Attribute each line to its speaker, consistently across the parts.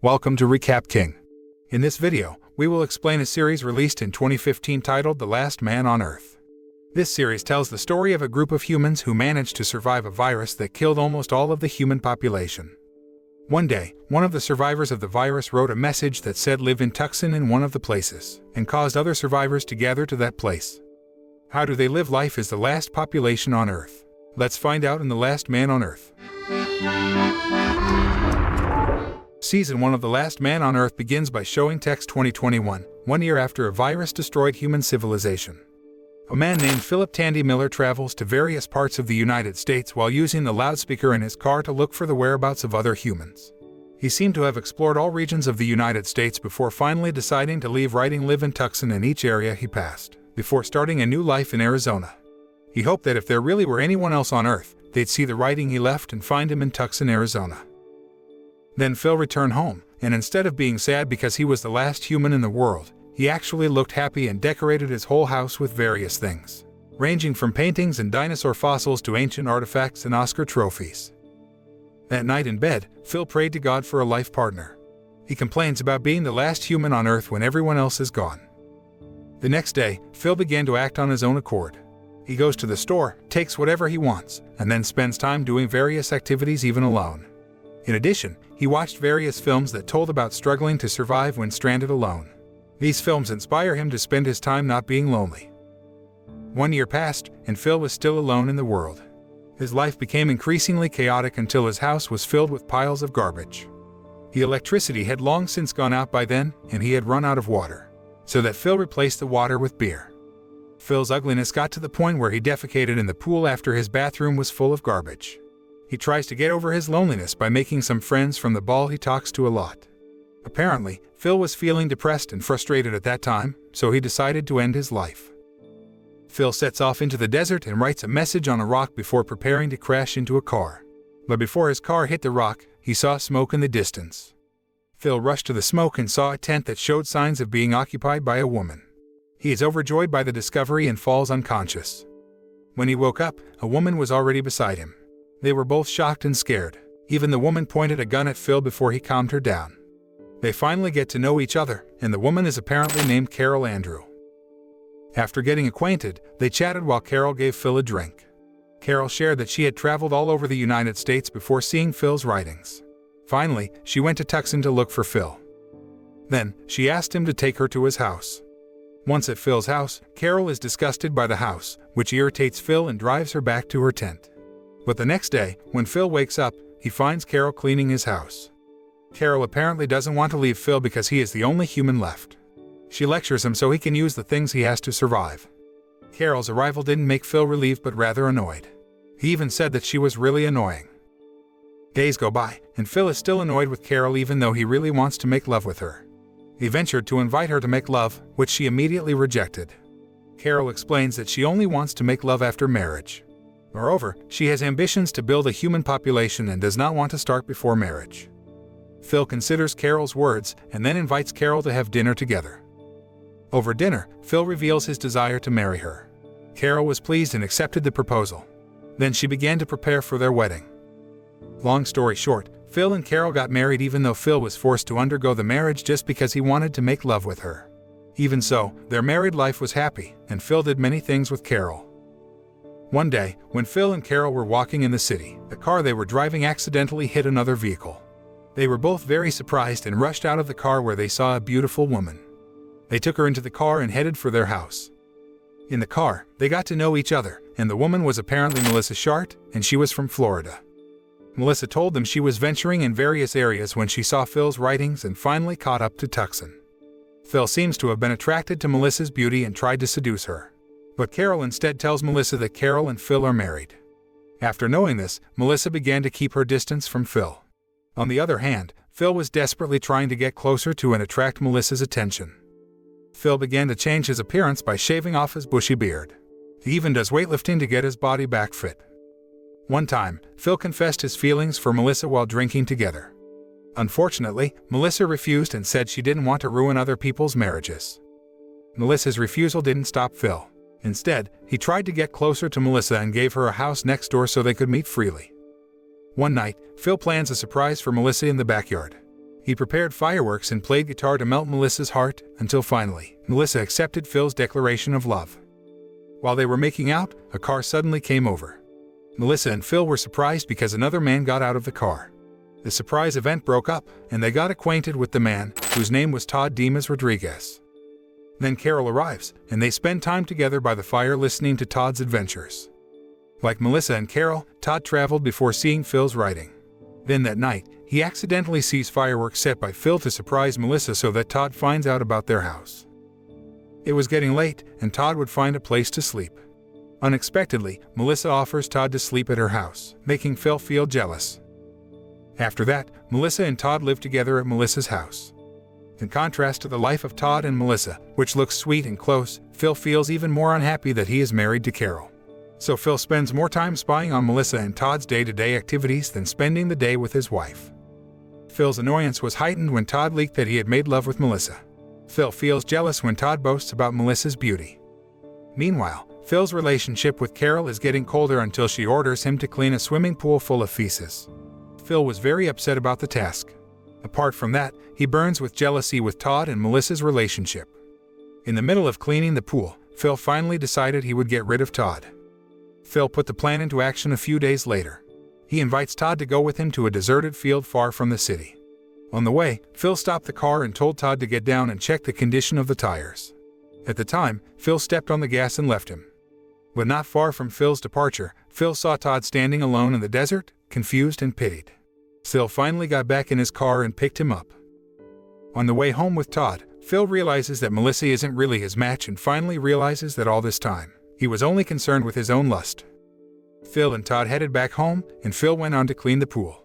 Speaker 1: Welcome to Recap King. In this video, we will explain a series released in 2015 titled The Last Man on Earth. This series tells the story of a group of humans who managed to survive a virus that killed almost all of the human population. One day, one of the survivors of the virus wrote a message that said live in Tucson in one of the places, and caused other survivors to gather to that place. How do they live life as the last population on Earth? Let's find out in The Last Man on Earth. Season 1 of The Last Man on Earth begins by showing text 2021, 1 year after a virus destroyed human civilization. A man named Philip Tandy Miller travels to various parts of the United States while using the loudspeaker in his car to look for the whereabouts of other humans. He seemed to have explored all regions of the United States before finally deciding to live in Tucson in each area he passed, before starting a new life in Arizona. He hoped that if there really were anyone else on Earth, they'd see the writing he left and find him in Tucson, Arizona. Then Phil returned home, and instead of being sad because he was the last human in the world, he actually looked happy and decorated his whole house with various things, ranging from paintings and dinosaur fossils to ancient artifacts and Oscar trophies. That night in bed, Phil prayed to God for a life partner. He complains about being the last human on Earth when everyone else is gone. The next day, Phil began to act on his own accord. He goes to the store, takes whatever he wants, and then spends time doing various activities even alone. In addition, he watched various films that told about struggling to survive when stranded alone. These films inspire him to spend his time not being lonely. 1 year passed, and Phil was still alone in the world. His life became increasingly chaotic until his house was filled with piles of garbage. The electricity had long since gone out by then, and he had run out of water, so that Phil replaced the water with beer. Phil's ugliness got to the point where he defecated in the pool after his bathroom was full of garbage. He tries to get over his loneliness by making some friends from the ball he talks to a lot. Apparently, Phil was feeling depressed and frustrated at that time, so he decided to end his life. Phil sets off into the desert and writes a message on a rock before preparing to crash into a car. But before his car hit the rock, he saw smoke in the distance. Phil rushed to the smoke and saw a tent that showed signs of being occupied by a woman. He is overjoyed by the discovery and falls unconscious. When he woke up, a woman was already beside him. They were both shocked and scared. Even the woman pointed a gun at Phil before he calmed her down. They finally get to know each other, and the woman is apparently named Carol Andrew. After getting acquainted, they chatted while Carol gave Phil a drink. Carol shared that she had traveled all over the United States before seeing Phil's writings. Finally, she went to Tucson to look for Phil. Then, she asked him to take her to his house. Once at Phil's house, Carol is disgusted by the house, which irritates Phil and drives her back to her tent. But the next day, when Phil wakes up, he finds Carol cleaning his house. Carol apparently doesn't want to leave Phil because he is the only human left. She lectures him so he can use the things he has to survive. Carol's arrival didn't make Phil relieved but rather annoyed. He even said that she was really annoying. Days go by, and Phil is still annoyed with Carol even though he really wants to make love with her. He ventured to invite her to make love, which she immediately rejected. Carol explains that she only wants to make love after marriage. Moreover, she has ambitions to build a human population and does not want to start before marriage. Phil considers Carol's words and then invites Carol to have dinner together. Over dinner, Phil reveals his desire to marry her. Carol was pleased and accepted the proposal. Then she began to prepare for their wedding. Long story short, Phil and Carol got married even though Phil was forced to undergo the marriage just because he wanted to make love with her. Even so, their married life was happy, and Phil did many things with Carol. One day, when Phil and Carol were walking in the city, the car they were driving accidentally hit another vehicle. They were both very surprised and rushed out of the car where they saw a beautiful woman. They took her into the car and headed for their house. In the car, they got to know each other, and the woman was apparently Melissa Shart, and she was from Florida. Melissa told them she was venturing in various areas when she saw Phil's writings and finally caught up to Tucson. Phil seems to have been attracted to Melissa's beauty and tried to seduce her. But Carol instead tells Melissa that Carol and Phil are married. After knowing this, Melissa began to keep her distance from Phil. On the other hand, Phil was desperately trying to get closer to and attract Melissa's attention. Phil began to change his appearance by shaving off his bushy beard. He even does weightlifting to get his body back fit. One time, Phil confessed his feelings for Melissa while drinking together. Unfortunately, Melissa refused and said she didn't want to ruin other people's marriages. Melissa's refusal didn't stop Phil. Instead, he tried to get closer to Melissa and gave her a house next door so they could meet freely. One night, Phil plans a surprise for Melissa in the backyard. He prepared fireworks and played guitar to melt Melissa's heart, until finally, Melissa accepted Phil's declaration of love. While they were making out, a car suddenly came over. Melissa and Phil were surprised because another man got out of the car. The surprise event broke up, and they got acquainted with the man, whose name was Todd Dimas Rodriguez. Then Carol arrives, and they spend time together by the fire listening to Todd's adventures. Like Melissa and Carol, Todd traveled before seeing Phil's writing. Then that night, he accidentally sees fireworks set by Phil to surprise Melissa so that Todd finds out about their house. It was getting late, and Todd would find a place to sleep. Unexpectedly, Melissa offers Todd to sleep at her house, making Phil feel jealous. After that, Melissa and Todd live together at Melissa's house. In contrast to the life of Todd and Melissa, which looks sweet and close, Phil feels even more unhappy that he is married to Carol. So Phil spends more time spying on Melissa and Todd's day-to-day activities than spending the day with his wife. Phil's annoyance was heightened when Todd leaked that he had made love with Melissa. Phil feels jealous when Todd boasts about Melissa's beauty. Meanwhile, Phil's relationship with Carol is getting colder until she orders him to clean a swimming pool full of feces. Phil was very upset about the task. Apart from that, he burns with jealousy with Todd and Melissa's relationship. In the middle of cleaning the pool, Phil finally decided he would get rid of Todd. Phil put the plan into action a few days later. He invites Todd to go with him to a deserted field far from the city. On the way, Phil stopped the car and told Todd to get down and check the condition of the tires. At the time, Phil stepped on the gas and left him. But not far from Phil's departure, Phil saw Todd standing alone in the desert, confused and pitied. Phil finally got back in his car and picked him up. On the way home with Todd, Phil realizes that Melissa isn't really his match and finally realizes that all this time, he was only concerned with his own lust. Phil and Todd headed back home, and Phil went on to clean the pool.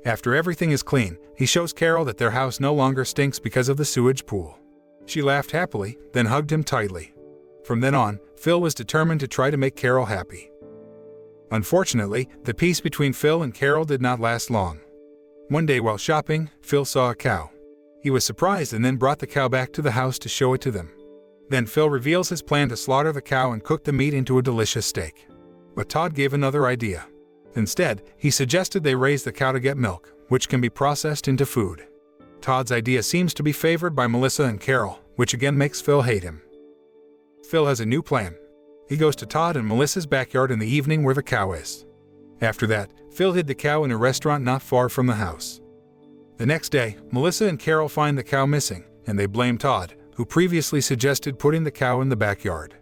Speaker 1: After everything is clean, he shows Carol that their house no longer stinks because of the sewage pool. She laughed happily, then hugged him tightly. From then on, Phil was determined to try to make Carol happy. Unfortunately, the peace between Phil and Carol did not last long. One day while shopping, Phil saw a cow. He was surprised and then brought the cow back to the house to show it to them. Then Phil reveals his plan to slaughter the cow and cook the meat into a delicious steak. But Todd gave another idea. Instead, he suggested they raise the cow to get milk, which can be processed into food. Todd's idea seems to be favored by Melissa and Carol, which again makes Phil hate him. Phil has a new plan. He goes to Todd and Melissa's backyard in the evening where the cow is. After that, Phil hid the cow in a restaurant not far from the house. The next day, Melissa and Carol find the cow missing, and they blame Todd, who previously suggested putting the cow in the backyard.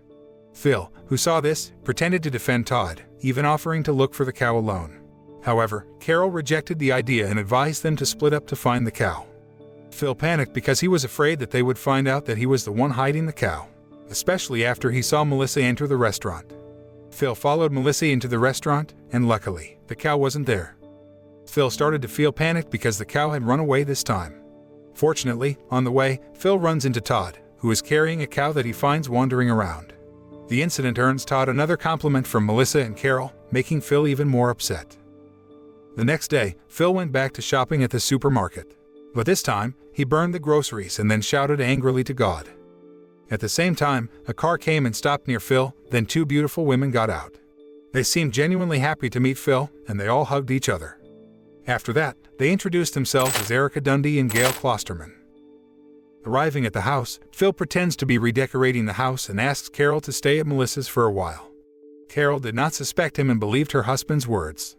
Speaker 1: Phil, who saw this, pretended to defend Todd, even offering to look for the cow alone. However, Carol rejected the idea and advised them to split up to find the cow. Phil panicked because he was afraid that they would find out that he was the one hiding the cow, especially after he saw Melissa enter the restaurant. Phil followed Melissa into the restaurant, and luckily, the cow wasn't there. Phil started to feel panicked because the cow had run away this time. Fortunately, on the way, Phil runs into Todd, who is carrying a cow that he finds wandering around. The incident earns Todd another compliment from Melissa and Carol, making Phil even more upset. The next day, Phil went back to shopping at the supermarket. But this time, he burned the groceries and then shouted angrily to God. At the same time, a car came and stopped near Phil, then two beautiful women got out. They seemed genuinely happy to meet Phil, and they all hugged each other. After that, they introduced themselves as Erica Dundee and Gail Klosterman. Arriving at the house, Phil pretends to be redecorating the house and asks Carol to stay at Melissa's for a while. Carol did not suspect him and believed her husband's words.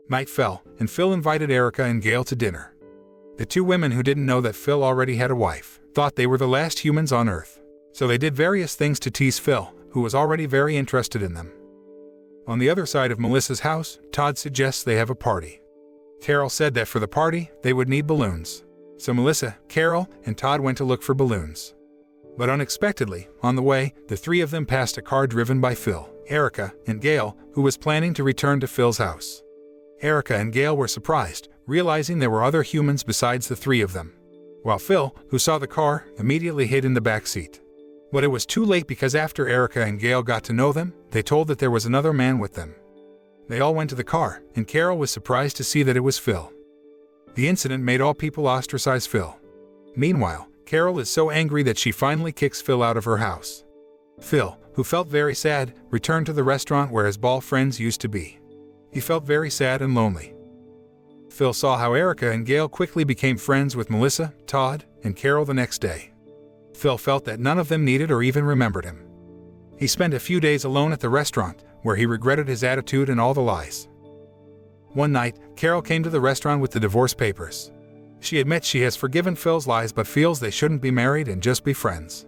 Speaker 1: Night fell, and Phil invited Erica and Gail to dinner. The two women who didn't know that Phil already had a wife thought they were the last humans on Earth, so they did various things to tease Phil, who was already very interested in them. On the other side of Melissa's house, Todd suggests they have a party. Carol said that for the party, they would need balloons. So Melissa, Carol, and Todd went to look for balloons. But unexpectedly, on the way, the three of them passed a car driven by Phil, Erica, and Gail, who was planning to return to Phil's house. Erica and Gail were surprised, realizing there were other humans besides the three of them. While Phil, who saw the car, immediately hid in the back seat. But it was too late because after Erica and Gail got to know them, they told that there was another man with them. They all went to the car, and Carol was surprised to see that it was Phil. The incident made all people ostracize Phil. Meanwhile, Carol is so angry that she finally kicks Phil out of her house. Phil, who felt very sad, returned to the restaurant where his ball friends used to be. He felt very sad and lonely. Phil saw how Erica and Gail quickly became friends with Melissa, Todd, and Carol the next day. Phil felt that none of them needed or even remembered him. He spent a few days alone at the restaurant, where he regretted his attitude and all the lies. One night, Carol came to the restaurant with the divorce papers. She admits she has forgiven Phil's lies but feels they shouldn't be married and just be friends.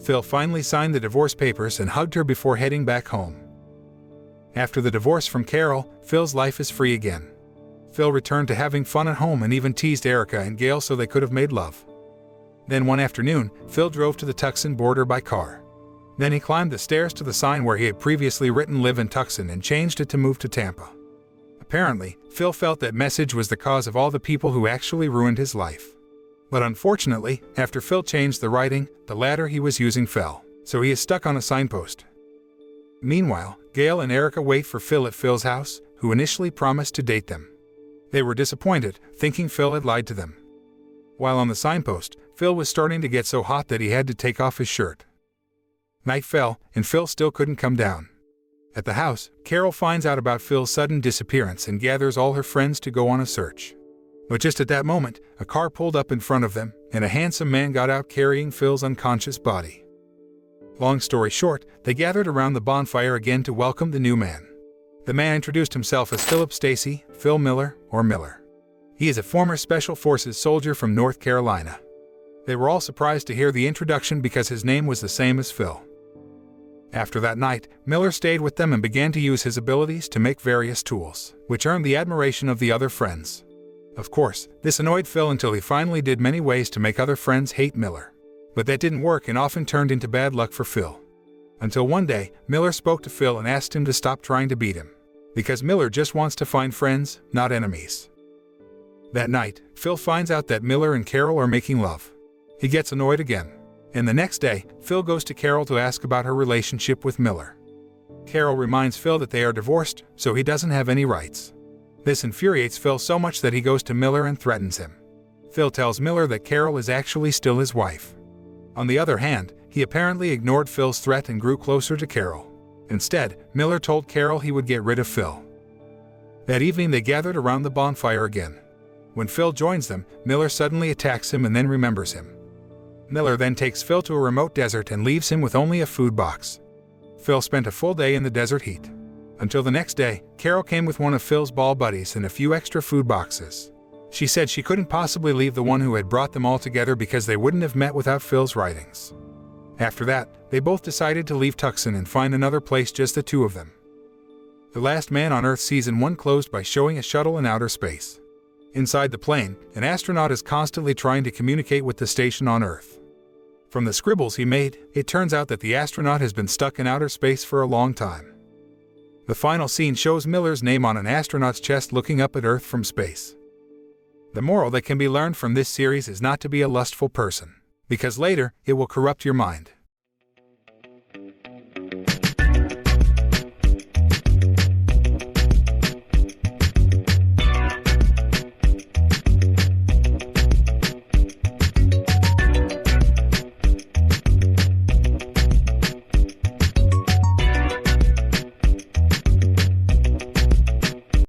Speaker 1: Phil finally signed the divorce papers and hugged her before heading back home. After the divorce from Carol, Phil's life is free again. Phil returned to having fun at home and even teased Erica and Gail so they could have made love. Then one afternoon, Phil drove to the Tucson border by car. Then he climbed the stairs to the sign where he had previously written "Live in Tucson" and changed it to "Move to Tampa." Apparently, Phil felt that message was the cause of all the people who actually ruined his life. But unfortunately, after Phil changed the writing, the ladder he was using fell, so he is stuck on a signpost. Meanwhile, Gail and Erica wait for Phil at Phil's house, who initially promised to date them. They were disappointed, thinking Phil had lied to them. While on the signpost, Phil was starting to get so hot that he had to take off his shirt. Night fell, and Phil still couldn't come down. At the house, Carol finds out about Phil's sudden disappearance and gathers all her friends to go on a search. But just at that moment, a car pulled up in front of them, and a handsome man got out carrying Phil's unconscious body. Long story short, they gathered around the bonfire again to welcome the new man. The man introduced himself as Philip Stacy, Phil Miller, or Miller. He is a former Special Forces soldier from North Carolina. They were all surprised to hear the introduction because his name was the same as Phil. After that night, Miller stayed with them and began to use his abilities to make various tools, which earned the admiration of the other friends. Of course, this annoyed Phil until he finally did many ways to make other friends hate Miller. But that didn't work and often turned into bad luck for Phil. Until one day, Miller spoke to Phil and asked him to stop trying to beat him. Because Miller just wants to find friends, not enemies. That night, Phil finds out that Miller and Carol are making love. He gets annoyed again. And the next day, Phil goes to Carol to ask about her relationship with Miller. Carol reminds Phil that they are divorced, so he doesn't have any rights. This infuriates Phil so much that he goes to Miller and threatens him. Phil tells Miller that Carol is actually still his wife. On the other hand, he apparently ignored Phil's threat and grew closer to Carol. Instead, Miller told Carol he would get rid of Phil. That evening they gathered around the bonfire again. When Phil joins them, Miller suddenly attacks him and then remembers him. Miller then takes Phil to a remote desert and leaves him with only a food box. Phil spent a full day in the desert heat. Until the next day, Carol came with one of Phil's ball buddies and a few extra food boxes. She said she couldn't possibly leave the one who had brought them all together because they wouldn't have met without Phil's writings. After that, they both decided to leave Tucson and find another place, just the two of them. The Last Man on Earth Season 1 closed by showing a shuttle in outer space. Inside the plane, an astronaut is constantly trying to communicate with the station on Earth. From the scribbles he made, it turns out that the astronaut has been stuck in outer space for a long time. The final scene shows Miller's name on an astronaut's chest looking up at Earth from space. The moral that can be learned from this series is not to be a lustful person, because later it will corrupt your mind.